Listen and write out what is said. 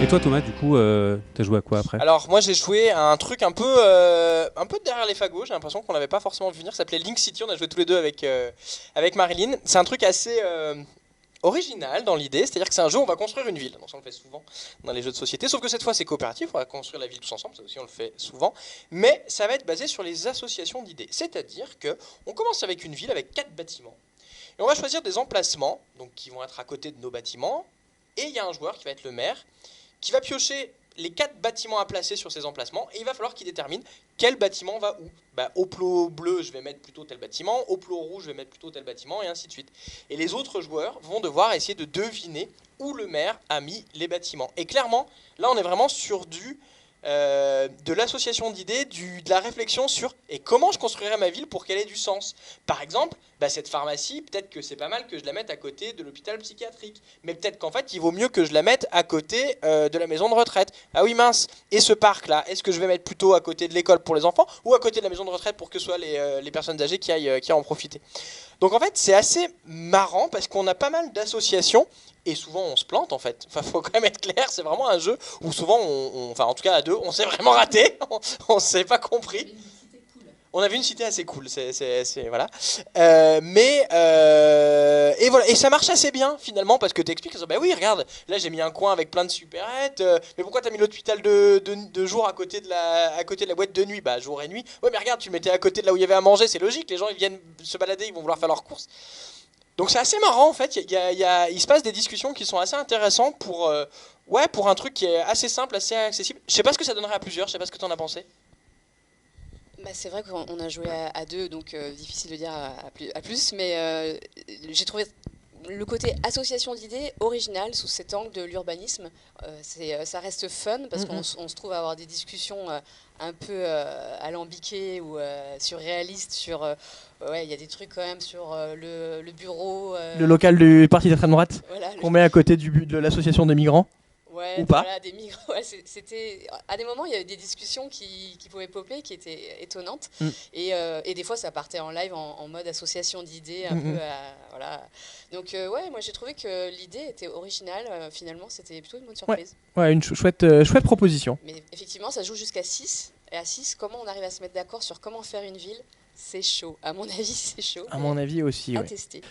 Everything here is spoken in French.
Et toi Thomas, du coup, t'as joué à quoi après? Alors moi j'ai joué à un truc un peu derrière les fagots, j'ai l'impression qu'on n'avait pas forcément vu venir, ça s'appelait Link City, on a joué tous les deux avec Marilyn. C'est un truc assez original dans l'idée, c'est-à-dire que c'est un jeu où on va construire une ville, donc ça on le fait souvent dans les jeux de société, sauf que cette fois c'est coopératif, on va construire la ville tous ensemble, ça aussi on le fait souvent, mais ça va être basé sur les associations d'idées, c'est-à-dire que on commence avec une ville avec 4 bâtiments, et on va choisir des emplacements, donc qui vont être à côté de nos bâtiments, et il y a un joueur qui va être le maire, qui va piocher les 4 bâtiments à placer sur ces emplacements et il va falloir qu'il détermine quel bâtiment va où. Bah, au plot bleu, je vais mettre plutôt tel bâtiment, au plot rouge, je vais mettre plutôt tel bâtiment et ainsi de suite. Et les autres joueurs vont devoir essayer de deviner où le maire a mis les bâtiments. Et clairement, là on est vraiment sur de l'association d'idées, de la réflexion sur et comment je construirais ma ville pour qu'elle ait du sens. Par exemple, bah, cette pharmacie, peut-être que c'est pas mal que je la mette à côté de l'hôpital psychiatrique, mais peut-être qu'en fait il vaut mieux que je la mette à côté de la maison de retraite. Ah oui mince, et ce parc-là, est-ce que je vais mettre plutôt à côté de l'école pour les enfants ou à côté de la maison de retraite pour que ce soit les personnes âgées qui aillent en profiter. Donc en fait c'est assez marrant parce qu'on a pas mal d'associations et souvent on se plante en fait. Enfin faut quand même être clair, c'est vraiment un jeu où souvent enfin en tout cas à deux, on s'est vraiment raté, on s'est pas compris. On avait une cité assez cool, voilà. Et voilà, et ça marche assez bien finalement parce que t'expliques, bah oui, regarde, là j'ai mis un coin avec plein de supérettes, mais pourquoi t'as mis l'hôpital de jour à côté de la boîte de nuit? Bah jour et nuit. Ouais, mais regarde, tu le mettais à côté de là où il y avait à manger, c'est logique, les gens ils viennent se balader, ils vont vouloir faire leurs courses. Donc c'est assez marrant en fait, il se passe des discussions qui sont assez intéressantes ouais, pour un truc qui est assez simple, assez accessible. Je sais pas ce que ça donnerait à plusieurs, je sais pas ce que t'en as pensé. Bah, c'est vrai qu'on a joué à deux, donc difficile de dire à plus, mais j'ai trouvé le côté association d'idées original sous cet angle de l'urbanisme. Ça reste fun parce qu'on on se trouve à avoir des discussions un peu alambiquées ou surréalistes sur... ouais, il y a des trucs quand même sur le bureau. Le local du parti d'extrême droite Voilà, qu'on met à côté de l'association des migrants. ouais, Ou pas. voilà, des migrants. Ouais, c'était à des moments il y avait des discussions qui pouvaient popper, qui étaient étonnantes, et des fois ça partait en live en mode association d'idées un peu, voilà. Donc ouais, moi j'ai trouvé que l'idée était originale. Finalement, c'était plutôt une bonne surprise. Ouais, une chouette proposition. Mais effectivement, ça joue jusqu'à 6. Et à 6, comment on arrive à se mettre d'accord sur comment faire une ville? C'est chaud. À mon avis, c'est chaud. À mon avis aussi, À ouais. tester.